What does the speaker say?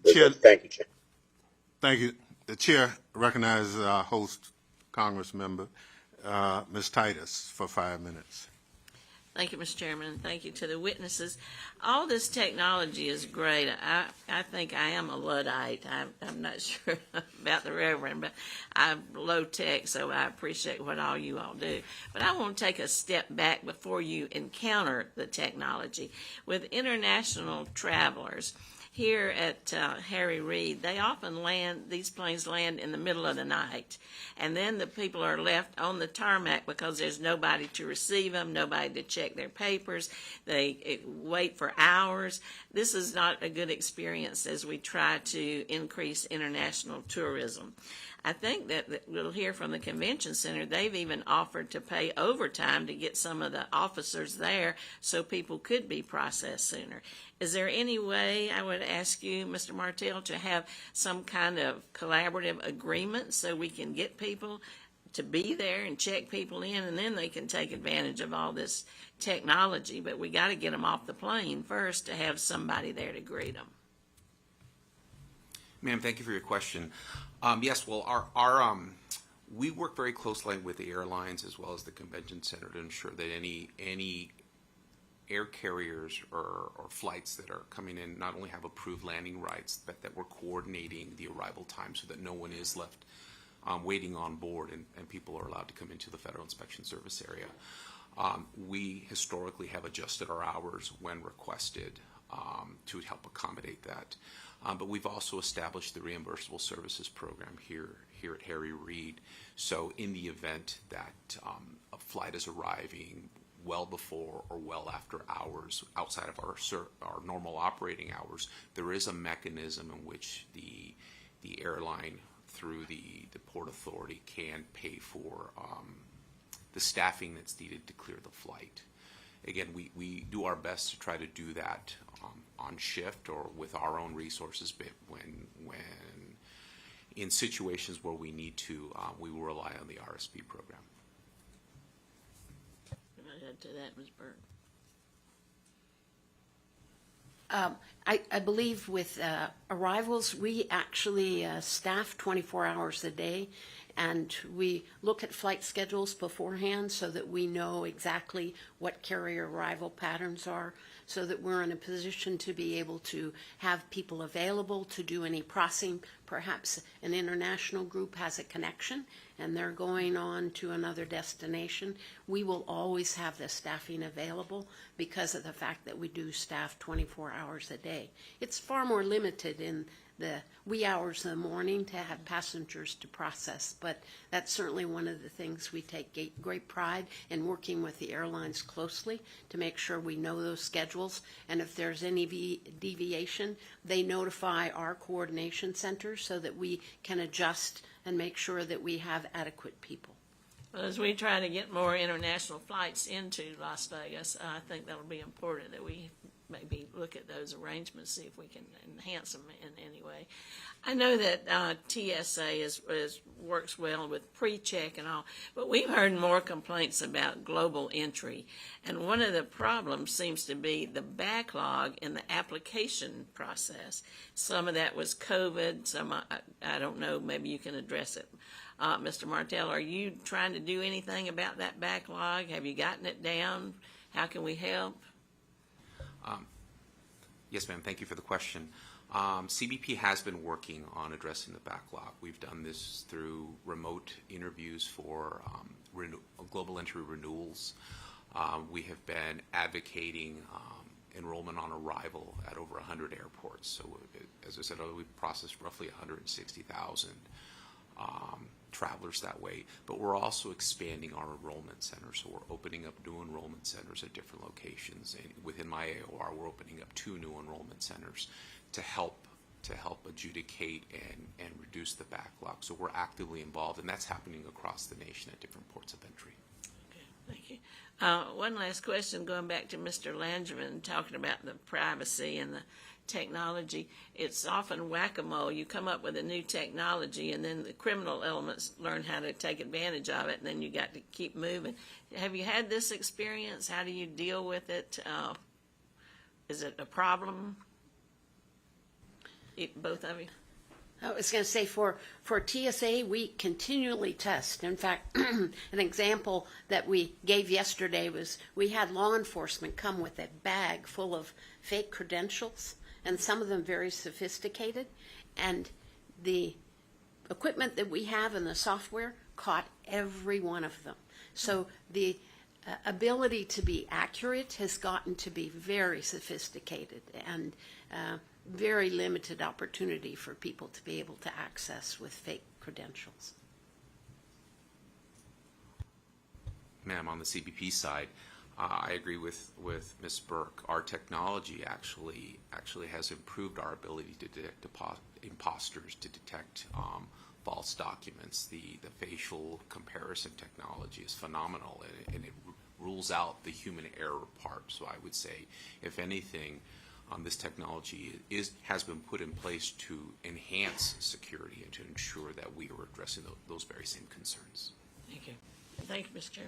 Chair, Thank you, Chair. thank you. The chair recognizes our host Congress member, Ms. Titus, for 5 minutes. Thank you, Mr. Chairman, and thank you to the witnesses. All this technology is great. I think I am a Luddite. I'm not sure about the Reverend, but I'm low tech, so I appreciate what all you all do. But I want to take a step back before you encounter the technology. With international travelers, here at Harry Reid, they often these planes land in the middle of the night. And then the people are left on the tarmac because there's nobody to receive them, nobody to check their papers. They wait for hours. This is not a good experience as we try to increase international tourism. I think that we'll hear from the convention center. They've even offered to pay overtime to get some of the officers there so people could be processed sooner. Is there any way, I would ask you, Mr. Martell, to have some kind of collaborative agreement so we can get people to be there and check people in, and then they can take advantage of all this technology? But we got to get them off the plane first to have somebody there to greet them. Ma'am, thank you for your question. Yes, well, we work very closely with the airlines as well as the convention center to ensure that any air carriers or flights that are coming in not only have approved landing rights, but that we're coordinating the arrival time so that no one is left waiting on board and people are allowed to come into the Federal Inspection Service area. We historically have adjusted our hours when requested to help accommodate that. But we've also established the reimbursable services program here at Harry Reid. So in the event that a flight is arriving well before or well after hours outside of our normal operating hours, there is a mechanism in which the airline through the Port Authority can pay for the staffing that's needed to clear the flight. Again, we do our best to try to do that on shift or with our own resources, but when in situations where we need to, we will rely on the RSP program. Can I add to that, Ms. Burke? I believe with arrivals, we actually staff 24 hours a day, and we look at flight schedules beforehand so that we know exactly what carrier arrival patterns are, so that we're in a position to be able to have people available to do any processing. Perhaps an international group has a connection and they're going on to another destination. We will always have the staffing available because of the fact that we do staff 24 hours a day. It's far more limited in the wee hours of the morning to have passengers to process, but that's certainly one of the things we take great pride in, working with the airlines closely to make sure we know those schedules, and if there's any deviation, they notify our coordination center so that we can adjust and make sure that we have adequate people. Well, as we try to get more international flights into Las Vegas, I think that'll be important that we maybe look at those arrangements, see if we can enhance them in any way. I know that TSA works well with pre-check and all, but we've heard more complaints about global entry. And one of the problems seems to be the backlog in the application process. Some of that was COVID, some, I don't know, maybe you can address it. Mr. Martell, are you trying to do anything about that backlog? Have you gotten it down? How can we help? Yes, ma'am. Thank you for the question. CBP has been working on addressing the backlog. We've done this through remote interviews for global entry renewals. We have been advocating enrollment on arrival at over 100 airports. So, as I said, we've processed roughly 160,000 travelers that way, but we're also expanding our enrollment centers. So we're opening up new enrollment centers at different locations. And within my AOR, we're opening up 2 new enrollment centers to help adjudicate and reduce the backlog. So we're actively involved, and that's happening across the nation at different ports of entry. Okay, thank you. One last question, going back to Mr. Langerman, talking about the privacy and the technology. It's often whack-a-mole. You come up with a new technology and then the criminal elements learn how to take advantage of it, and then you got to keep moving. Have you had this experience? How do you deal with it? Is it a problem? Both of you? I was going to say for TSA, we continually test. In fact, an example that we gave yesterday was we had law enforcement come with a bag full of fake credentials, and some of them very sophisticated. And the equipment that we have and the software caught every one of them. So the ability to be accurate has gotten to be very sophisticated, and very limited opportunity for people to be able to access with fake credentials. Ma'am, on the CBP side, I agree with Ms. Burke. Our technology actually has improved our ability to detect imposters, to detect false documents. The facial comparison technology is phenomenal, and it rules out the human error part. So I would say, if anything, this technology has been put in place to enhance security and to ensure that we are addressing those very same concerns. Thank you. Thank you, Mr. Chairman.